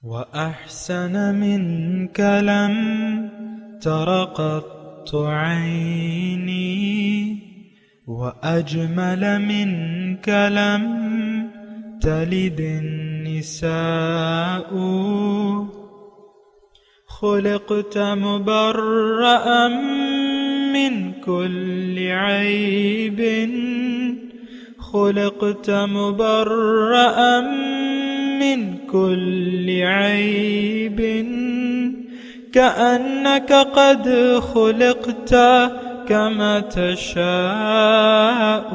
وأحسن منك لم تر قط عيني وأجمل منك لم تلد النساء خلقت مبرأ من كل عيب خلقت مبرأ من كل عيب كأنك قد خلقت كما تشاء.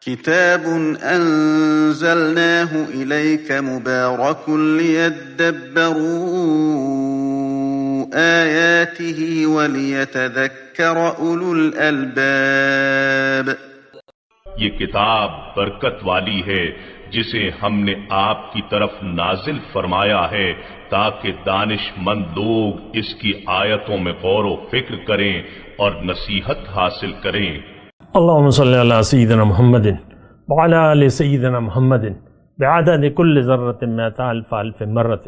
كتاب أنزلناه إليك مبارك ليدبروا آياته وليتذكر أولو الألباب. یہ کتاب برکت والی ہے جسے ہم نے آپ کی طرف نازل فرمایا ہے تاکہ دانش مند لوگ اس کی آیتوں میں غور و فکر کریں اور نصیحت حاصل کریں. اللهم صل على سيدنا محمد وعلى آل سيدنا محمد بعدد كل ذرة مئة ألف ألف مرة.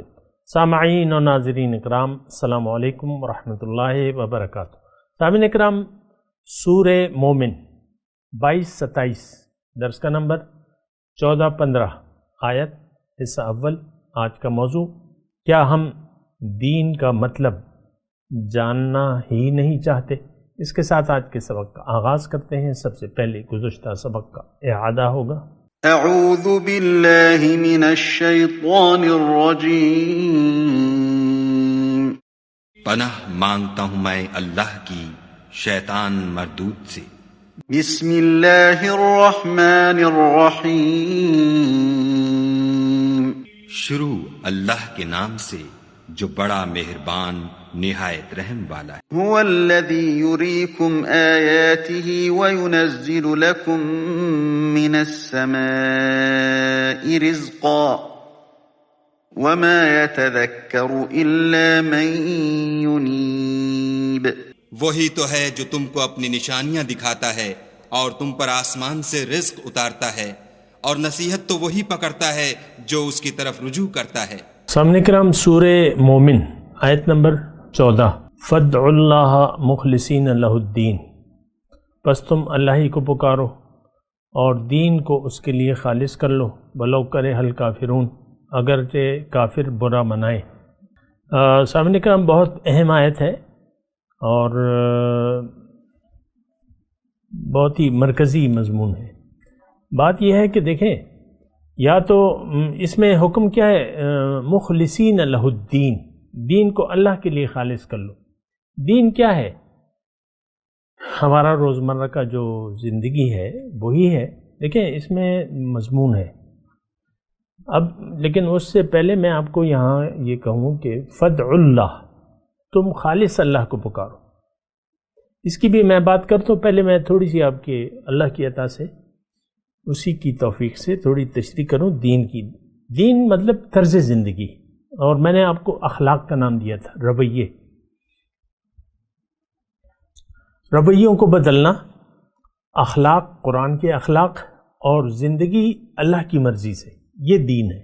سامعین و ناظرین اکرام، السلام علیکم ورحمۃ اللہ وبرکاتہ. سامعین اکرام، سورہ مومن 22-27 درس کا نمبر 14-15 آیت حصہ اول. آج کا موضوع، کیا ہم دین کا مطلب جاننا ہی نہیں چاہتے؟ اس کے ساتھ آج کے سبق کا آغاز کرتے ہیں. سب سے پہلے گزشتہ سبق کا اعادہ ہوگا. اعوذ باللہ من الشیطان الرجیم. پناہ مانگتا ہوں میں اللہ کی شیطان مردود سے. بسم اللہ الرحمن الرحیم. شروع اللہ کے نام سے جو بڑا مہربان نہایت رحم والا ہے. هو الذی یریکم آیاتہ وینزل لکم من السماء رزقا وما يتذکر الا من ینیب. وہی تو ہے جو تم کو اپنی نشانیاں دکھاتا ہے اور تم پر آسمان سے رزق اتارتا ہے، اور نصیحت تو وہی پکڑتا ہے جو اس کی طرف رجوع کرتا ہے. سامنے کرام، سورہ مومن آیت نمبر 14. فادعوا اللہ مخلصین لہ الدین. پس تم اللہ ہی کو پکارو اور دین کو اس کے لیے خالص کر لو، ولو کرہ الکافرون، اگرچہ کافر برا منائے. سامنے کرام، بہت اہم آیت ہے اور بہت ہی مرکزی مضمون ہے. بات یہ ہے کہ دیکھیں، یا تو اس میں حکم کیا ہے؟ مخلصین لہ الدین، دین کو اللہ کے لیے خالص کر لو. دین کیا ہے؟ ہمارا روزمرہ کا جو زندگی ہے وہی ہے. دیکھیں، اس میں مضمون ہے. اب لیکن اس سے پہلے میں آپ کو یہاں یہ کہوں کہ فدعوا اللہ، تم خالص اللہ کو پکارو. اس کی بھی میں بات کرتا ہوں. پہلے میں تھوڑی سی آپ کے اللہ کی عطا سے، اسی کی توفیق سے تھوڑی تشریح کروں دین کی. دین مطلب طرز زندگی، اور میں نے آپ کو اخلاق کا نام دیا تھا، رویے. رویوں کو بدلنا، اخلاق قرآن کے اخلاق، اور زندگی اللہ کی مرضی سے، یہ دین ہے.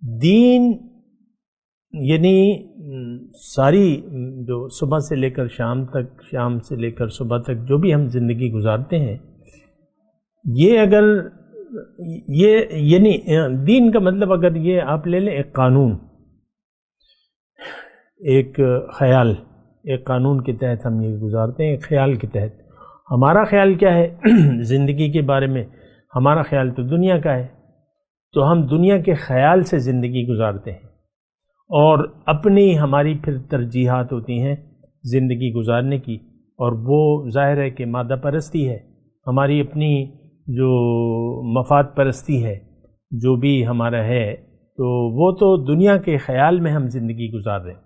دین یعنی ساری جو صبح سے لے کر شام تک، شام سے لے کر صبح تک جو بھی ہم زندگی گزارتے ہیں، یہ اگر یعنی دین کا مطلب اگر یہ آپ لے لیں ایک قانون، ایک خیال، ایک قانون کے تحت ہم یہ گزارتے ہیں. ایک خیال کے تحت ہمارا خیال کیا ہے زندگی کے بارے میں؟ ہمارا خیال تو دنیا کا ہے، تو ہم دنیا کے خیال سے زندگی گزارتے ہیں، اور اپنی ہماری پھر ترجیحات ہوتی ہیں زندگی گزارنے کی، اور وہ ظاہر ہے کہ مادہ پرستی ہے، ہماری اپنی جو مفاد پرستی ہے، جو بھی ہمارا ہے، تو وہ تو دنیا کے خیال میں ہم زندگی گزار رہے ہیں.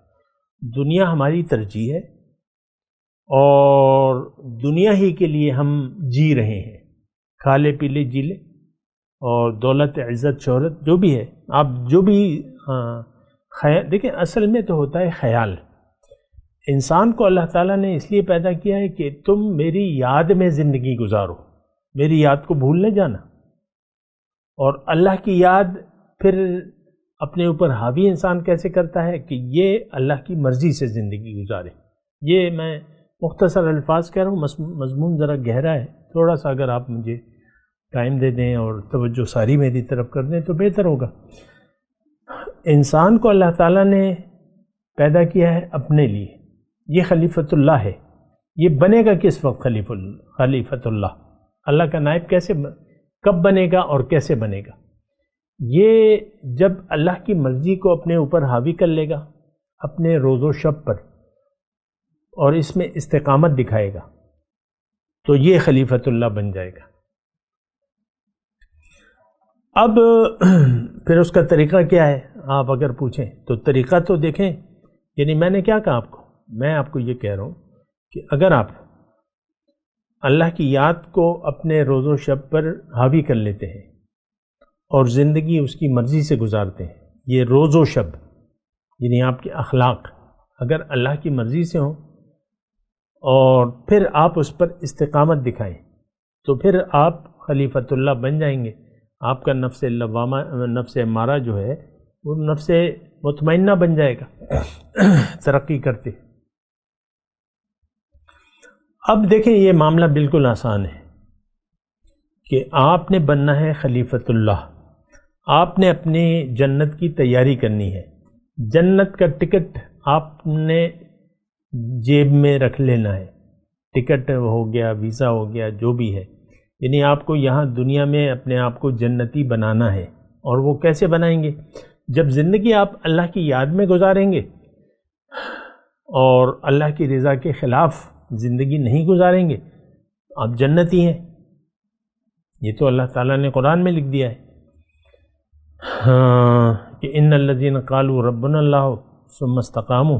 دنیا ہماری ترجیح ہے اور دنیا ہی کے لیے ہم جی رہے ہیں. کھا لے پی لے جی لے، اور دولت عزت شہرت جو بھی ہے، آپ جو بھی دیکھیں، اصل میں تو ہوتا ہے خیال. انسان کو اللہ تعالیٰ نے اس لیے پیدا کیا ہے کہ تم میری یاد میں زندگی گزارو، میری یاد کو بھول نہ جانا. اور اللہ کی یاد پھر اپنے اوپر حاوی انسان کیسے کرتا ہے کہ یہ اللہ کی مرضی سے زندگی گزارے. یہ میں مختصر الفاظ کہہ رہا ہوں، مضمون ذرا گہرا ہے، تھوڑا سا اگر آپ مجھے ٹائم دے دیں اور توجہ ساری میری طرف کر دیں تو بہتر ہوگا. انسان کو اللہ تعالیٰ نے پیدا کیا ہے اپنے لیے، یہ خلیفۃ اللہ ہے. یہ بنے گا کس وقت خلیفۃ اللہ؟ اللہ کا نائب کب بنے گا اور کیسے بنے گا؟ یہ جب اللہ کی مرضی کو اپنے اوپر حاوی کر لے گا اپنے روز و شب پر اور اس میں استقامت دکھائے گا تو یہ خلیفۃ اللہ بن جائے گا. اب پھر اس کا طریقہ کیا ہے آپ اگر پوچھیں تو طریقہ تو دیکھیں، یعنی میں نے کیا کہا آپ کو، میں آپ کو یہ کہہ رہا ہوں کہ اگر آپ اللہ کی یاد کو اپنے روز و شب پر حاوی کر لیتے ہیں اور زندگی اس کی مرضی سے گزارتے ہیں، یہ روز و شب یعنی آپ کے اخلاق اگر اللہ کی مرضی سے ہوں اور پھر آپ اس پر استقامت دکھائیں تو پھر آپ خلیفۃ اللہ بن جائیں گے. آپ کا نفس لوامہ، نفس امارہ جو ہے وہ نفس مطمئنہ بن جائے گا ترقی کرتے. اب دیکھیں یہ معاملہ بالکل آسان ہے کہ آپ نے بننا ہے خلیفۃ اللہ. آپ نے اپنی جنت کی تیاری کرنی ہے. جنت کا ٹکٹ آپ نے جیب میں رکھ لینا ہے. ٹکٹ ہو گیا، ویزا ہو گیا، جو بھی ہے، یعنی آپ کو یہاں دنیا میں اپنے آپ کو جنتی بنانا ہے. اور وہ کیسے بنائیں گے؟ جب زندگی آپ اللہ کی یاد میں گزاریں گے اور اللہ کی رضا کے خلاف زندگی نہیں گزاریں گے آپ جنتی ہیں. یہ تو اللہ تعالیٰ نے قرآن میں لکھ دیا ہے کہ ان الذین قالوا ربنا اللہ ثم استقاموا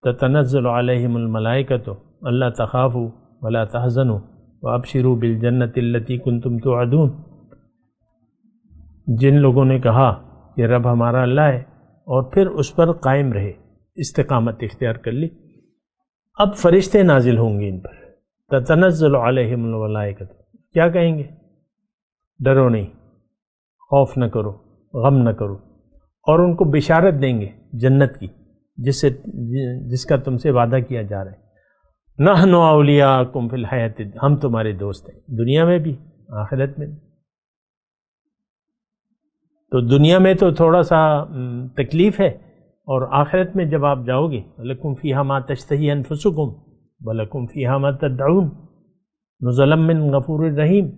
تتنزل علیہم الملائکۃ الا تخافوا ولا تحزنوا وابشروا بالجنۃ التی کنتم توعدون. جن لوگوں نے کہا کہ رب ہمارا اللہ ہے اور پھر اس پر قائم رہے، استقامت اختیار کر لی، اب فرشتے نازل ہوں گے ان پر. تتنزل علیہم الملائکۃ، کیا کہیں گے؟ ڈرو نہیں، خوف نہ کرو، غم نہ کرو، اور ان کو بشارت دیں گے جنت کی جس کا تم سے وعدہ کیا جا رہا ہے. نحن اولیاءکم فی الحیات، ہم تمہارے دوست ہیں دنیا میں بھی آخرت میں بھی. تو دنیا میں تو تھوڑا سا تکلیف ہے اور آخرت میں جب آپ جاؤ گے لکم فیہا ما تشتہی انفسکم ولکم فیہا ما تدعون نزلا من غفور الرحیم.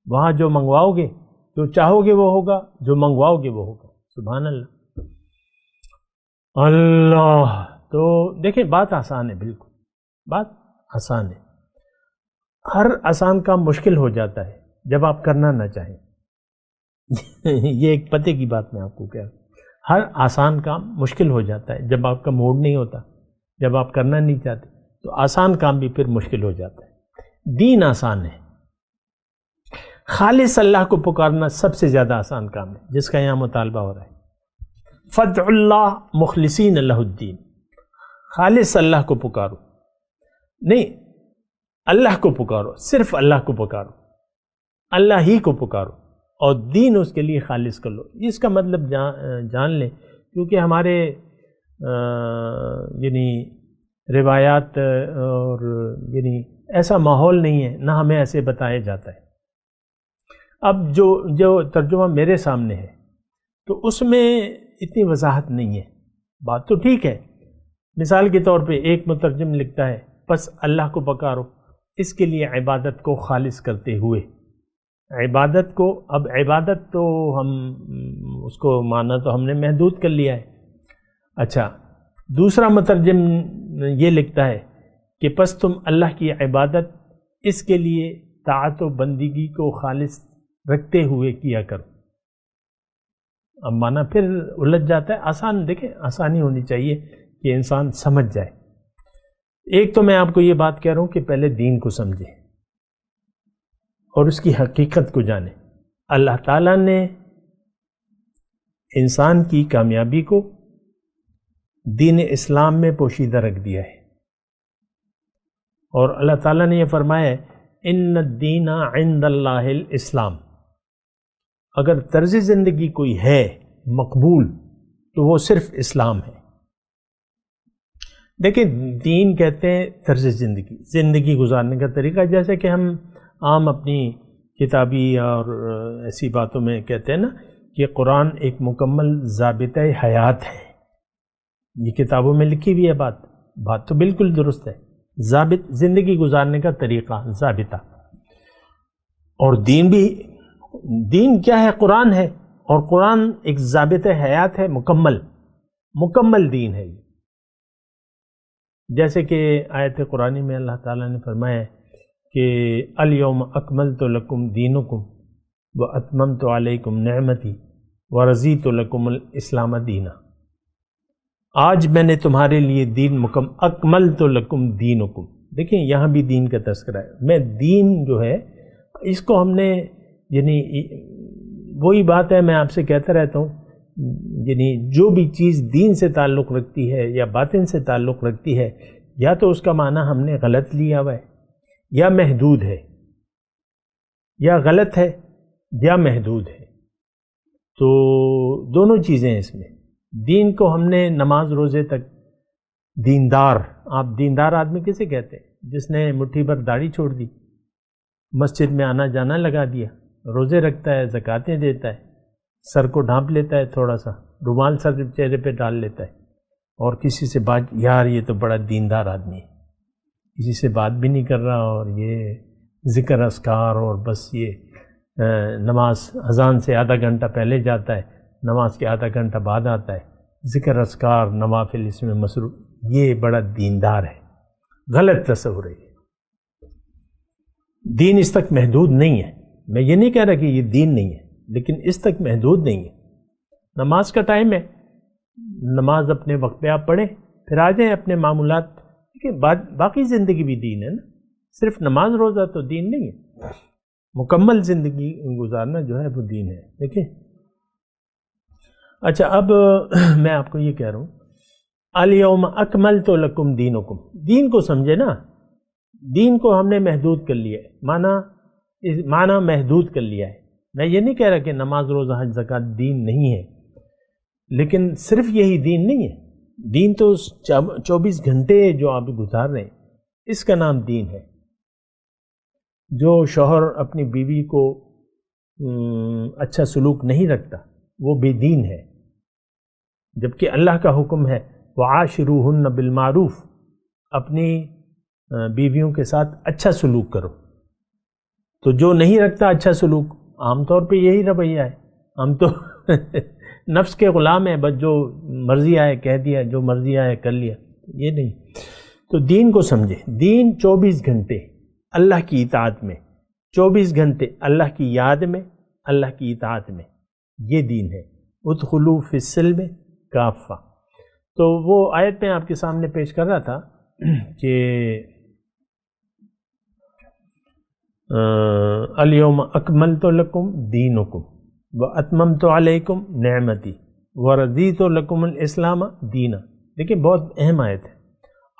وہاں جو منگواؤ گے، جو چاہو گے وہ ہوگا، جو منگواؤ گے وہ ہوگا. سبحان اللہ. اللہ تو دیکھیں بات آسان ہے، بالکل بات آسان ہے. ہر آسان کام مشکل ہو جاتا ہے جب آپ کرنا نہ چاہیں. یہ ایک پتے کی بات میں آپ کو کہہ رہا ہوں. ہر آسان کام مشکل ہو جاتا ہے جب آپ کا موڈ نہیں ہوتا، جب آپ کرنا نہیں چاہتے تو آسان کام بھی پھر مشکل ہو جاتا ہے. دین آسان ہے. خالص اللہ کو پکارنا سب سے زیادہ آسان کام ہے جس کا یہاں مطالبہ ہو رہا ہے. فدع اللہ مخلصین لہ الدین، خالص اللہ کو پکارو، نہیں اللہ کو پکارو، صرف اللہ کو پکارو، اللہ ہی کو پکارو اور دین اس کے لیے خالص کر لو. اس کا مطلب جان لیں، کیونکہ ہمارے یعنی روایات اور یعنی ایسا ماحول نہیں ہے، نہ ہمیں ایسے بتایا جاتا ہے. اب جو ترجمہ میرے سامنے ہے تو اس میں اتنی وضاحت نہیں ہے. بات تو ٹھیک ہے، مثال کے طور پہ ایک مترجم لکھتا ہے بس اللہ کو پکارو، اس کے لیے عبادت کو خالص کرتے ہوئے. عبادت کو، اب عبادت تو ہم اس کو مانا تو ہم نے محدود کر لیا ہے. اچھا، دوسرا مترجم یہ لکھتا ہے کہ پس تم اللہ کی عبادت اس کے لیے طاعت و بندگی کو خالص رکھتے ہوئے کیا کرو. اب مانا پھر الجھ جاتا ہے. آسان، دیکھیں آسانی ہونی چاہیے کہ انسان سمجھ جائے. ایک تو میں آپ کو یہ بات کہہ رہا ہوں کہ پہلے دین کو سمجھیں اور اس کی حقیقت کو جانیں. اللہ تعالیٰ نے انسان کی کامیابی کو دین اسلام میں پوشیدہ رکھ دیا ہے اور اللہ تعالیٰ نے یہ فرمایا ہے ان الدین عند اللہ الاسلام. اگر طرز زندگی کوئی ہے مقبول تو وہ صرف اسلام ہے۔ دیکھیں دین کہتے ہیں طرز زندگی گزارنے کا طریقہ، جیسے کہ ہم عام اپنی کتابی اور ایسی باتوں میں کہتے ہیں نا کہ قرآن ایک مکمل ضابطۂ حیات ہے۔ یہ کتابوں میں لکھی ہوئی ہے بات تو بالکل درست ہے، ضابط زندگی گزارنے کا طریقہ، ضابطہ۔ اور دین کیا ہے؟ قرآن ہے، اور قرآن ایک ضابطۂ حیات ہے، مکمل دین ہے۔ جیسے کہ آیت قرآنی میں اللہ تعالیٰ نے فرمایا کہ الیوم اکملت لکم دینکم واتممت علیکم نعمتی ورضیت لکم الاسلام دینا۔ آج میں نے تمہارے لیے دین اکملت لکم دینکم۔ دیکھیں یہاں بھی دین کا تذکرہ ہے۔ میں دین جو ہے اس کو ہم نے یعنی وہی بات ہے، میں آپ سے کہتا رہتا ہوں، یعنی جو بھی چیز دین سے تعلق رکھتی ہے یا باطن سے تعلق رکھتی ہے، یا تو اس کا معنی ہم نے غلط لیا ہوا ہے یا محدود ہے، یا غلط ہے یا محدود ہے۔ تو دونوں چیزیں اس میں۔ دین کو ہم نے نماز روزے تک، دیندار، آپ دیندار آدمی کسے کہتے ہیں؟ جس نے مٹھی بھر داڑھی چھوڑ دی، مسجد میں آنا جانا لگا دیا، روزے رکھتا ہے، زکاتیں دیتا ہے، سر کو ڈھانپ لیتا ہے، تھوڑا سا رومال سر چہرے پہ ڈال لیتا ہے، اور کسی سے بات، یار یہ تو بڑا دیندار آدمی ہے، کسی سے بات بھی نہیں کر رہا، اور یہ ذکر اذکار، اور بس یہ نماز اذان سے آدھا گھنٹہ پہلے جاتا ہے، نماز کے آدھا گھنٹہ بعد آتا ہے، ذکر اذکار نوافل اس میں مصروف، یہ بڑا دیندار ہے۔ غلط تصور ہے۔ دین اس تک محدود نہیں ہے۔ میں یہ نہیں کہہ رہا کہ یہ دین نہیں ہے، لیکن اس تک محدود نہیں ہے۔ نماز کا ٹائم ہے، نماز اپنے وقت پہ آپ پڑھیں، پھر آ جائیں اپنے معمولات، دیکھیں باقی زندگی بھی دین ہے نا، صرف نماز روزہ تو دین نہیں ہے، مکمل زندگی گزارنا جو ہے وہ دین ہے۔ دیکھیں اچھا، اب میں آپ کو یہ کہہ رہا ہوں، الیوم اکملت لکم دینکم، دین کو سمجھے نا، دین کو ہم نے محدود کر لیا ہے، معنی محدود کر لیا ہے۔ میں یہ نہیں کہہ رہا کہ نماز روزہ حج زکوٰۃ دین نہیں ہے، لیکن صرف یہی دین نہیں ہے۔ دین تو 24 گھنٹے جو آپ گزار رہے ہیں، اس کا نام دین ہے۔ جو شوہر اپنی بیوی کو اچھا سلوک نہیں رکھتا وہ بے دین ہے، جبکہ اللہ کا حکم ہے وعاشروہن بالمعروف، اپنی بیویوں کے ساتھ اچھا سلوک کرو۔ تو جو نہیں رکھتا اچھا سلوک، عام طور پہ یہی رویہ ہے، ہم تو نفس کے غلام ہیں، بس جو مرضی آئے کہہ دیا، جو مرضی آئے کر لیا، یہ نہیں۔ تو دین کو سمجھے، دین 24 گھنٹے اللہ کی اطاعت میں، 24 گھنٹے اللہ کی یاد میں، اللہ کی اطاعت میں، یہ دین ہے۔ ادخلوا فی السلم کافہ۔ تو وہ آیت میں آپ کے سامنے پیش کر رہا تھا کہ الیوم اکملت لکم دینکم واتممت علیکم نعمتی ورضیت لکم الاسلام دینا۔ دیکھیں بہت اہم آیت ہے۔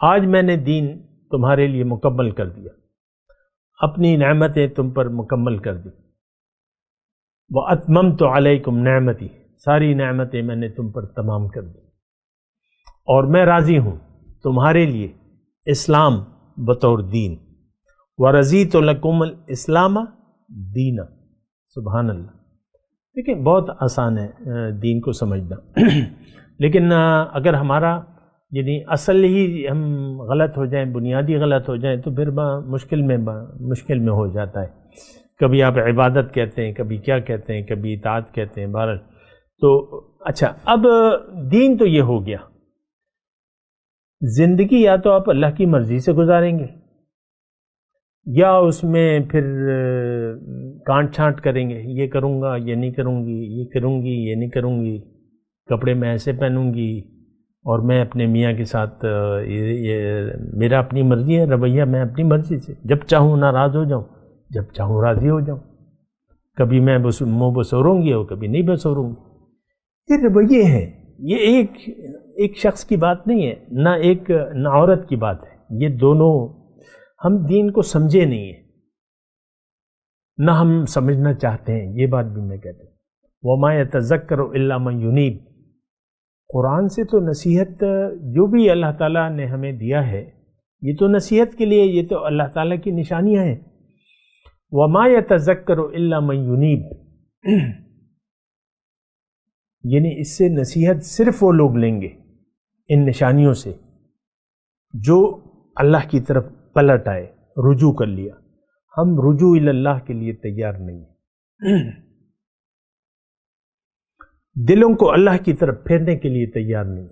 آج میں نے دین تمہارے لیے مکمل کر دیا، اپنی نعمتیں تم پر مکمل کر دی۔ واتممت علیکم نعمتی، ساری نعمتیں میں نے تم پر تمام کر دی، اور میں راضی ہوں تمہارے لیے اسلام بطور دین۔ وَرَضِيتُ لَكُمُ الْإِسْلَامَ دِينًا۔ سبحان اللہ۔ دیکھیں بہت آسان ہے دین کو سمجھنا، لیکن اگر ہمارا یعنی اصل ہی ہم غلط ہو جائیں، بنیادی غلط ہو جائیں، تو پھر مشکل میں ہو جاتا ہے۔ کبھی آپ عبادت کہتے ہیں، کبھی کیا کہتے ہیں، کبھی اطاعت کہتے ہیں، بہرحال۔ تو اچھا، اب دین تو یہ ہو گیا، زندگی یا تو آپ اللہ کی مرضی سے گزاریں گے، یا اس میں پھر کانٹ چھانٹ کریں گے، یہ کروں گا، یہ نہیں کروں گی، یہ کروں گی، یہ نہیں کروں گی، کپڑے میں ایسے پہنوں گی، اور میں اپنے میاں کے ساتھ یہ میرا اپنی مرضی ہے، رویہ میں اپنی مرضی سے، جب چاہوں ناراض ہو جاؤں، جب چاہوں راضی ہو جاؤں، کبھی میں منہ بسوروں گی اور کبھی نہیں بسوروں گی۔ یہ رویے ہیں، یہ ایک شخص کی بات نہیں ہے، نہ عورت کی بات ہے، یہ دونوں ہم دین کو سمجھے نہیں ہیں، نہ ہم سمجھنا چاہتے ہیں، یہ بات بھی میں کہتا ہوں۔ وما یتذکر الا من ینیب، قرآن سے تو نصیحت جو بھی اللہ تعالیٰ نے ہمیں دیا ہے یہ تو نصیحت کے لیے، یہ تو اللہ تعالیٰ کی نشانیاں ہیں. وما یتذکر الا من ینیب، یعنی اس سے نصیحت صرف وہ لوگ لیں گے ان نشانیوں سے جو اللہ کی طرف پلٹ آئے، رجوع کر لیا. ہم رجوع اللہ کے لیے تیار نہیں ہیں، دلوں کو اللہ کی طرف پھیرنے کے لیے تیار نہیں.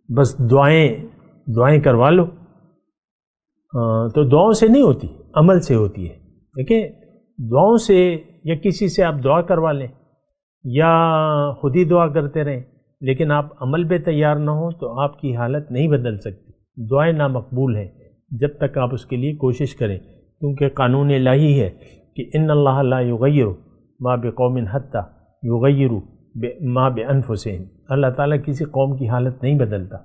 بس دعائیں کروا لو، تو دعاؤں سے نہیں ہوتی، عمل سے ہوتی ہے. دیکھیں، دعاؤں سے یا کسی سے آپ دعا کروا لیں یا خود ہی دعا کرتے رہیں، لیکن آپ عمل پہ تیار نہ ہوں تو آپ کی حالت نہیں بدل سکتی. دعائیں نامقبول ہیں جب تک آپ اس کے لیے کوشش کریں، کیونکہ قانون الہی ہے کہ ان اللہ لا یغیر ما بقوم حتی یغیروا ما بانفسہم. اللہ تعالیٰ کسی قوم کی حالت نہیں بدلتا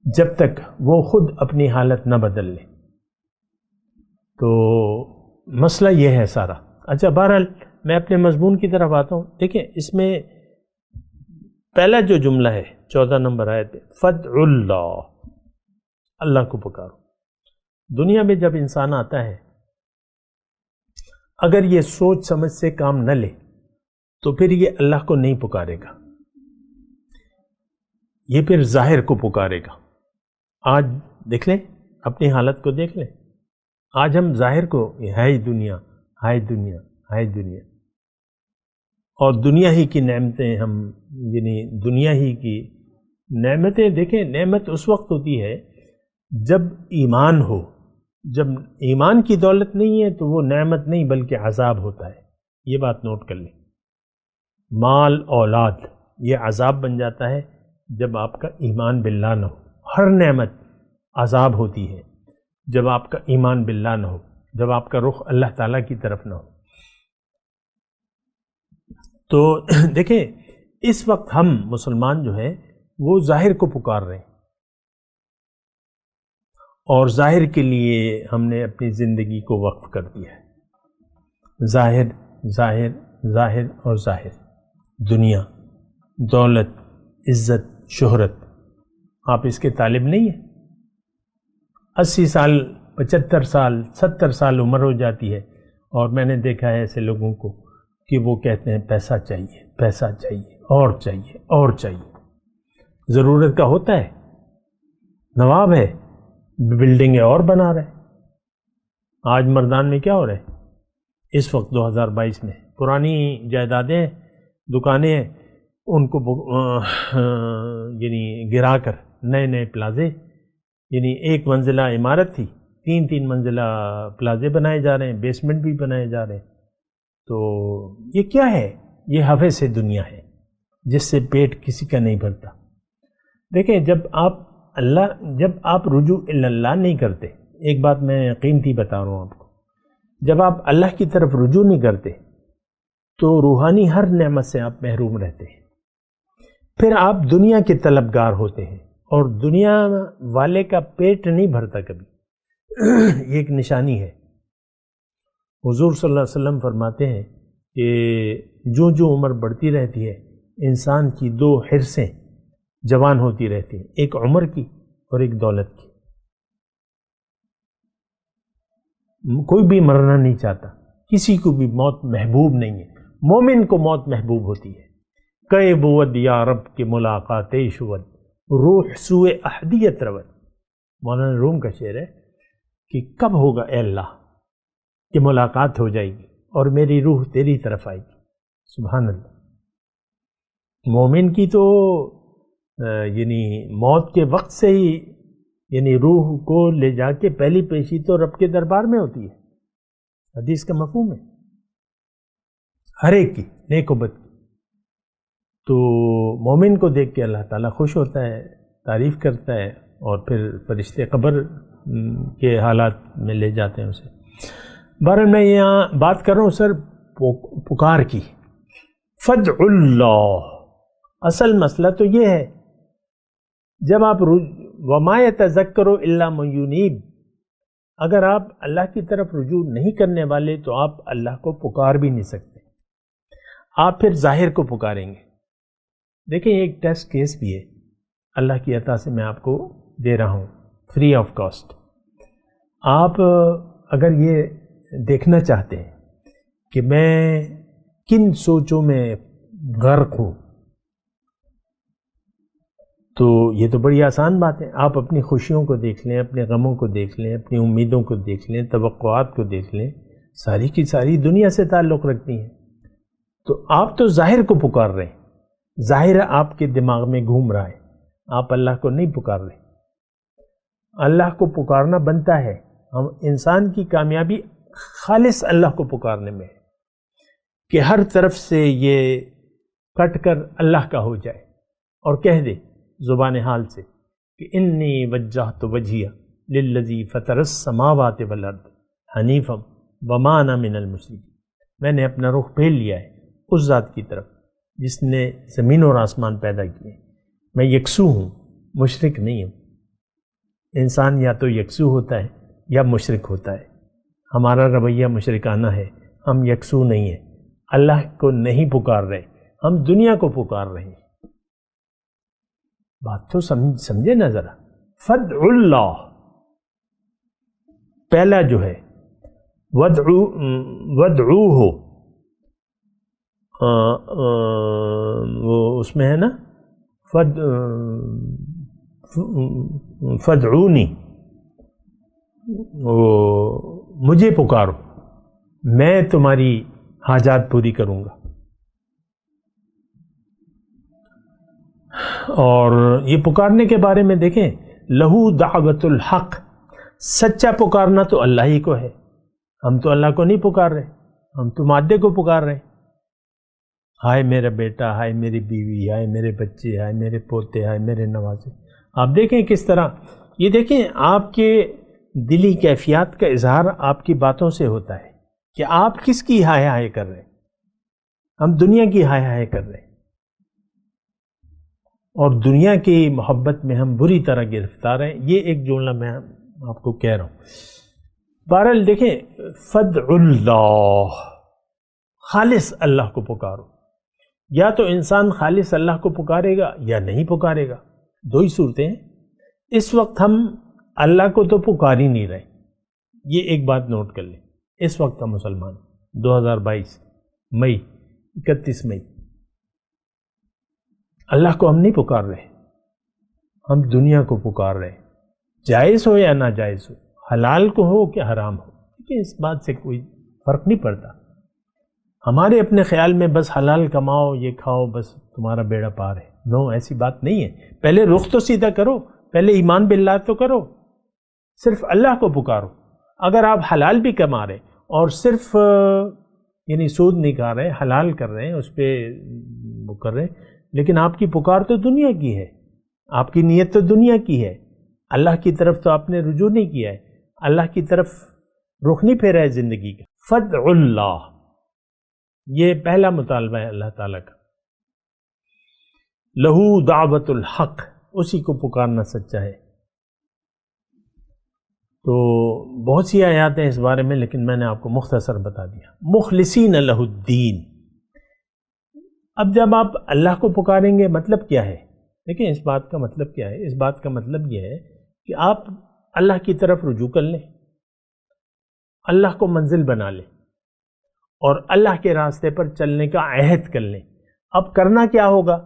جب تک وہ خود اپنی حالت نہ بدل لے. تو مسئلہ یہ ہے سارا. اچھا، بہرحال میں اپنے مضمون کی طرف آتا ہوں. دیکھیں، اس میں پہلا جو جملہ ہے 14 نمبر آیت ہے، فدع اللہ، اللہ کو پکارو. دنیا میں جب انسان آتا ہے اگر یہ سوچ سمجھ سے کام نہ لے تو پھر یہ اللہ کو نہیں پکارے گا، یہ پھر ظاہر کو پکارے گا. آج دیکھ لیں، اپنی حالت کو دیکھ لیں. آج ہم ظاہر کو ہائے دنیا، ہائے دنیا، ہائے دنیا، اور دنیا ہی کی نعمتیں ہم، یعنی دنیا ہی کی نعمتیں. دیکھیں، نعمت اس وقت ہوتی ہے جب ایمان ہو. جب ایمان کی دولت نہیں ہے تو وہ نعمت نہیں بلکہ عذاب ہوتا ہے. یہ بات نوٹ کر لیں. مال اولاد یہ عذاب بن جاتا ہے جب آپ کا ایمان باللہ نہ ہو. ہر نعمت عذاب ہوتی ہے جب آپ کا ایمان باللہ نہ ہو، جب آپ کا رخ اللہ تعالیٰ کی طرف نہ ہو. تو دیکھیں، اس وقت ہم مسلمان جو ہیں وہ ظاہر کو پکار رہے ہیں، اور ظاہر کے لیے ہم نے اپنی زندگی کو وقف کر دیا ہے. ظاہر ظاہر ظاہر اور ظاہر، دنیا، دولت، عزت، شہرت. آپ اس کے طالب نہیں ہیں. 80 سال، 75 سال، 70 سال عمر ہو جاتی ہے اور میں نے دیکھا ہے ایسے لوگوں کو کہ وہ کہتے ہیں پیسہ چاہیے، پیسہ چاہیے، اور چاہیے، اور چاہیے. ضرورت کا ہوتا ہے، نواب ہے، بلڈنگیں اور بنا رہے. آج مردان میں کیا ہو رہا ہے اس وقت 2022 میں؟ پرانی جائیدادیں، دکانیں ہیں، ان کو یعنی گرا کر نئے پلازے، یعنی 1 منزلہ عمارت تھی، 3 منزلہ پلازے بنائے جا رہے ہیں، بیسمنٹ بھی بنائے جا رہے ہیں. تو یہ کیا ہے؟ یہ ہوے سے دنیا ہے جس سے پیٹ کسی کا نہیں بھرتا. دیکھیں، جب آپ رجوع اللہ نہیں کرتے، ایک بات میں قیمتی بتا رہا ہوں آپ کو، جب آپ اللہ کی طرف رجوع نہیں کرتے تو روحانی ہر نعمت سے آپ محروم رہتے ہیں. پھر آپ دنیا کے طلبگار ہوتے ہیں اور دنیا والے کا پیٹ نہیں بھرتا کبھی. یہ ایک نشانی ہے. حضور صلی اللہ علیہ وسلم فرماتے ہیں کہ جو عمر بڑھتی رہتی ہے انسان کی 2 حرصیں جوان ہوتی رہتی ہیں، ایک عمر کی اور ایک دولت کی. کوئی بھی مرنا نہیں چاہتا، کسی کو بھی موت محبوب نہیں ہے. مومن کو موت محبوب ہوتی ہے. کئے بود یا رب کے ملاقات شود، روح سوئے احدیت رود. مولانا روم کا شعر ہے کہ کب ہوگا اے اللہ کہ ملاقات ہو جائے گی اور میری روح تیری طرف آئے گی. سبحان اللہ. مومن کی تو یعنی موت کے وقت سے ہی یعنی روح کو لے جا کے پہلی پیشی تو رب کے دربار میں ہوتی ہے. حدیث کا مفہوم ہے ہر ایک کی، نیک و بد کی. تو مومن کو دیکھ کے اللہ تعالیٰ خوش ہوتا ہے، تعریف کرتا ہے، اور پھر فرشتے قبر کے حالات میں لے جاتے ہیں اسے. بہرحال میں یہاں بات کر رہا ہوں سر پکار کی. فدع اللہ، اصل مسئلہ تو یہ ہے، جب آپ وما یتذکر الا من ینیب، اگر آپ اللہ کی طرف رجوع نہیں کرنے والے تو آپ اللہ کو پکار بھی نہیں سکتے، آپ پھر ظاہر کو پکاریں گے۔ دیکھیں ایک ٹیسٹ کیس بھی ہے، اللہ کی عطا سے میں آپ کو دے رہا ہوں فری آف کاسٹ۔ آپ اگر یہ دیکھنا چاہتے ہیں کہ میں کن سوچوں میں غرق ہوں تو یہ تو بڑی آسان بات ہے، آپ اپنی خوشیوں کو دیکھ لیں، اپنے غموں کو دیکھ لیں، اپنی امیدوں کو دیکھ لیں، توقعات کو دیکھ لیں، ساری کی ساری دنیا سے تعلق رکھتی ہیں۔ تو آپ تو ظاہر کو پکار رہے ہیں، ظاہر آپ کے دماغ میں گھوم رہا ہے، آپ اللہ کو نہیں پکار رہے۔ اللہ کو پکارنا بنتا ہے، ہم انسان کی کامیابی خالص اللہ کو پکارنے میں ہے کہ ہر طرف سے یہ کٹ کر اللہ کا ہو جائے اور کہہ دے زبان حال سے کہ انی وجہت وجہیہ للذی فطر السماوات والارض حنیفا وما انا من المشرکین، میں نے اپنا رخ پھیر لیا ہے اس ذات کی طرف جس نے زمین اور آسمان پیدا کیے، میں یکسو ہوں، مشرک نہیں ہوں۔ انسان یا تو یکسو ہوتا ہے یا مشرک ہوتا ہے، ہمارا رویہ مشرکانہ ہے، ہم یکسو نہیں ہیں، اللہ کو نہیں پکار رہے، ہم دنیا کو پکار رہے ہیں۔ بات تو سمجھے نا ذرا۔ فدعوا اللہ پہلا جو ہے ودعوہ، وہ اس میں ہے نا فدعونی، مجھے پکارو میں تمہاری حاجات پوری کروں گا۔ اور یہ پکارنے کے بارے میں دیکھیں، لہو دعوت الحق، سچا پکارنا تو اللہ ہی کو ہے، ہم تو اللہ کو نہیں پکار رہے، ہم تو مادے کو پکار رہے ہیں۔ ہائے میرا بیٹا، ہائے میری بیوی، ہائے میرے بچے، ہائے میرے پوتے، ہائے میرے نوازے۔ آپ دیکھیں کس طرح، یہ دیکھیں آپ کے دلی کیفیات کا اظہار آپ کی باتوں سے ہوتا ہے کہ آپ کس کی ہائے ہائے کر رہے ہیں۔ ہم دنیا کی ہائے ہائے کر رہے ہیں اور دنیا کی محبت میں ہم بری طرح گرفتار ہیں۔ یہ ایک جملہ میں آپ کو کہہ رہا ہوں۔ بہرحال دیکھیں، فدعوا اللہ، خالص اللہ کو پکارو۔ یا تو انسان خالص اللہ کو پکارے گا یا نہیں پکارے گا، دو ہی صورتیں ہیں۔ اس وقت ہم اللہ کو تو پکار ہی نہیں رہے، یہ ایک بات نوٹ کر لیں۔ اس وقت ہم مسلمان 2022 مئی 31 مئی اللہ کو ہم نہیں پکار رہے، ہم دنیا کو پکار رہے، جائز ہو یا ناجائز ہو، حلال کو ہو کہ حرام ہو، لیکن اس بات سے کوئی فرق نہیں پڑتا۔ ہمارے اپنے خیال میں بس حلال کماؤ، یہ کھاؤ، بس تمہارا بیڑا پار ہے۔ نو، ایسی بات نہیں ہے۔ پہلے رخ تو سیدھا کرو، پہلے ایمان باللہ تو کرو، صرف اللہ کو پکارو۔ اگر آپ حلال بھی کما رہے اور صرف یعنی سود نہیں کھا رہے، حلال کر رہے ہیں، اس پہ وہ کر رہے ہیں، لیکن آپ کی پکار تو دنیا کی ہے، آپ کی نیت تو دنیا کی ہے، اللہ کی طرف تو آپ نے رجوع نہیں کیا ہے، اللہ کی طرف رخ نہیں پھیرا ہے زندگی کا۔ فدعوا اللہ، یہ پہلا مطالبہ ہے اللہ تعالیٰ کا۔ لہو دعوت الحق، اسی کو پکارنا سچا ہے۔ تو بہت سی آیات ہیں اس بارے میں، لیکن میں نے آپ کو مختصر بتا دیا۔ مخلصین لہ الدین، اب جب آپ اللہ کو پکاریں گے مطلب کیا ہے؟ دیکھیں اس بات کا مطلب کیا ہے؟ اس بات کا مطلب یہ ہے کہ آپ اللہ کی طرف رجوع کر لیں، اللہ کو منزل بنا لیں اور اللہ کے راستے پر چلنے کا عہد کر لیں۔ اب کرنا کیا ہوگا؟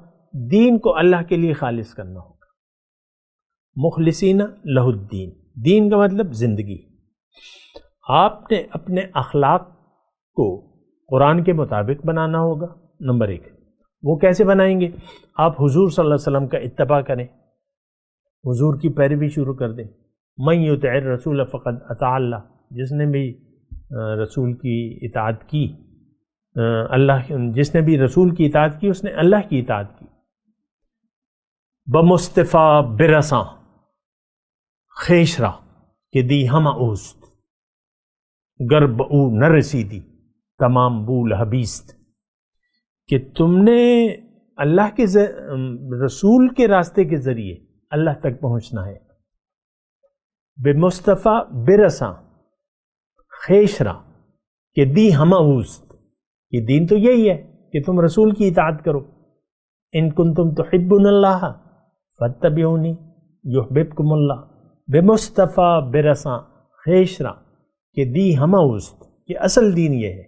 دین کو اللہ کے لیے خالص کرنا ہوگا۔ مخلصین لہ الدین، دین کا مطلب زندگی۔ آپ نے اپنے اخلاق کو قرآن کے مطابق بنانا ہوگا، نمبر ایک۔ وہ کیسے بنائیں گے؟ آپ حضور صلی اللہ علیہ وسلم کا اتباع کریں، حضور کی پیروی شروع کر دیں۔ من یطع الرسول فقد اطاع اللہ، جس نے بھی رسول کی اطاعت کی، جس نے بھی رسول کی اطاعت کی اس نے اللہ کی اطاعت کی۔ بمصطفیٰ برساں خیشرا کہ دی ہم اوست، گرب او نہ رسیدی تمام بول حبیست، کہ تم نے اللہ کے رسول کے راستے کے ذریعے اللہ تک پہنچنا ہے۔ بمصطفیٰ برساں خیشرا کہ دی ہمہ اوست، یہ دین تو یہی ہے کہ تم رسول کی اطاعت کرو. ان کنتم تحبون اللہ فاتبعونی یحببکم اللہ. بمصطفیٰ برساں خیشرا کہ دی ہمہ اوست، کہ اصل دین یہ ہے.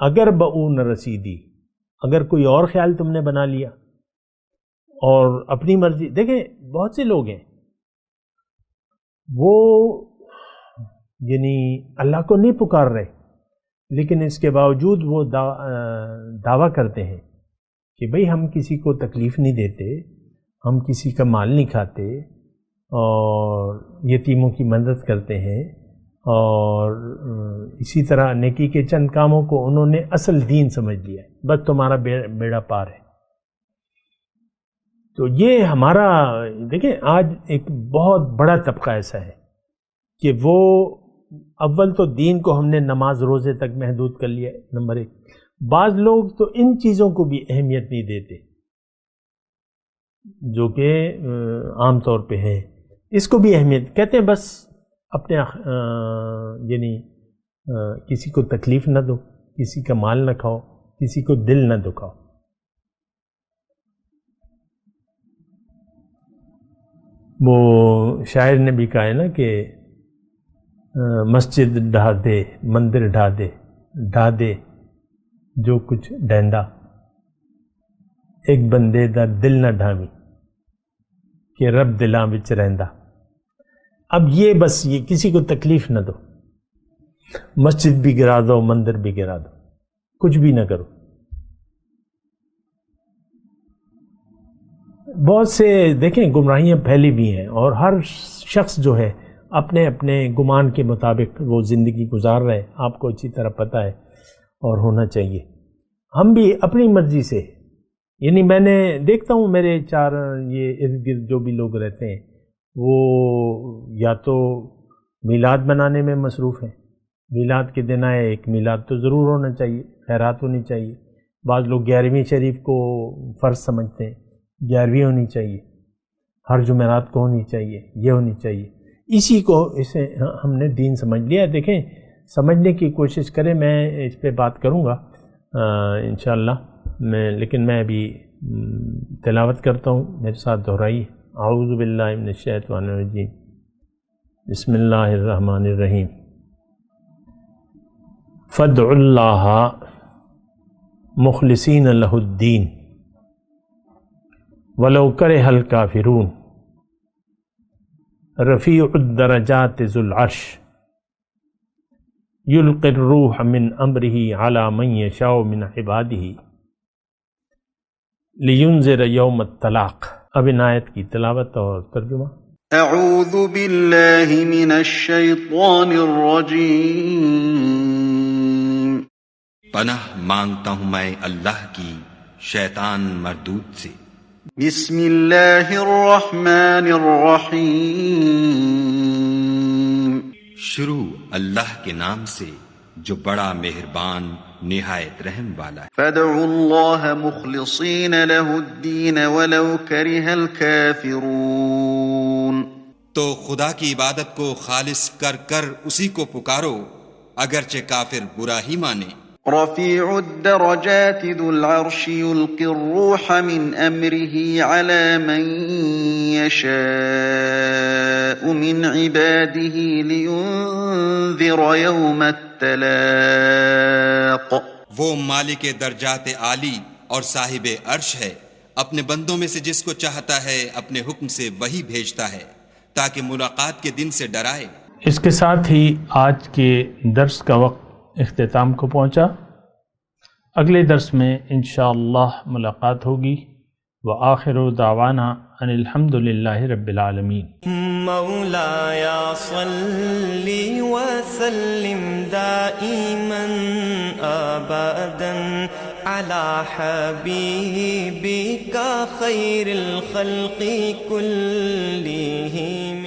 اگر بؤ نہ رسیدی، اگر کوئی اور خیال تم نے بنا لیا اور اپنی مرضی. دیکھیں بہت سے لوگ ہیں وہ یعنی اللہ کو نہیں پکار رہے، لیکن اس کے باوجود وہ دعویٰ کرتے ہیں کہ بھئی ہم کسی کو تکلیف نہیں دیتے، ہم کسی کا مال نہیں کھاتے، اور یتیموں کی مدد کرتے ہیں، اور اسی طرح نیکی کے چند کاموں کو انہوں نے اصل دین سمجھ لیا ہے. بس تمہارا بیڑا پار ہے. تو یہ ہمارا دیکھیں آج ایک بہت بڑا طبقہ ایسا ہے کہ وہ اول تو دین کو ہم نے نماز روزے تک محدود کر لیا ہے، نمبر ایک. بعض لوگ تو ان چیزوں کو بھی اہمیت نہیں دیتے جو کہ عام طور پہ ہے. اس کو بھی اہمیت کہتے ہیں، بس اپنے یعنی کسی کو تکلیف نہ دو، کسی کا مال نہ کھاؤ، کسی کو دل نہ دکھاؤ. وہ شاعر نے بھی کہا ہے نا کہ مسجد ڈھا دے مندر ڈھا دے جو کچھ ڈیندا، ایک بندے دا دل نہ ڈھاوی کہ رب دلاں وچ رہندا. اب یہ بس یہ کسی کو تکلیف نہ دو، مسجد بھی گرا دو، مندر بھی گرا دو، کچھ بھی نہ کرو. بہت سے دیکھیں گمراہیاں پھیلی بھی ہیں، اور ہر شخص جو ہے اپنے اپنے گمان کے مطابق وہ زندگی گزار رہے. آپ کو اچھی طرح پتہ ہے اور ہونا چاہیے. ہم بھی اپنی مرضی سے، یعنی میں نے دیکھتا ہوں میرے چار یہ ارد گرد جو بھی لوگ رہتے ہیں وہ یا تو میلاد منانے میں مصروف ہیں. میلاد کے دن آئے، ایک میلاد تو ضرور ہونا چاہیے، خیرات ہونی چاہیے. بعض لوگ 11ویں شریف کو فرض سمجھتے ہیں، 11ویں ہونی چاہیے، ہر جمعرات کو ہونی چاہیے، یہ ہونی چاہیے. اسی کو اسے ہم نے دین سمجھ لیا. دیکھیں سمجھنے کی کوشش کریں، میں اس پہ بات کروں گا انشاءاللہ. لیکن میں ابھی تلاوت کرتا ہوں، میرے ساتھ دہرائیے. اعوذ باللہ من الشیطان الرجیم، بسم اللہ الرحمن الرحیم. فادعوا اللہ مخلصین لہ الدین ولو کرہ الکافرون رفیع الدرجات ذو العرش یلقی الروح من امرہ علی من یشاء من عبادہ لینذر یوم الطلاق. اب ان آیت کی تلاوت اور ترجمہ. اعوذ باللہ من الشیطان الرجیم. پناہ مانگتا ہوں میں اللہ کی شیطان مردود سے. بسم اللہ الرحمن الرحیم. شروع اللہ کے نام سے جو بڑا مہربان نہایت رحم والا ہے. فادعوا اللہ مخلصین لہ الدین ولو کرہ الکافرون. تو خدا کی عبادت کو خالص کر کر اسی کو پکارو اگرچہ کافر برا ہی مانے. رفیع الدرجات ذو العرش یلقی الروح من امرہ علی من یشاء من عبادہ لینذر یوم الطلاق. وہ مالک درجات عالی اور صاحب عرش ہے، اپنے بندوں میں سے جس کو چاہتا ہے اپنے حکم سے وہی بھیجتا ہے تاکہ ملاقات کے دن سے ڈرائے. اس کے ساتھ ہی آج کے درس کا وقت اختتام کو پہنچا. اگلے درس میں انشاءاللہ ملاقات ہوگی. وآخر دعوانا ان الحمد للہ رب العالمین. مولایا صلی وسلم دائما ابدا علی حبیبک خیر الخلق کلہم.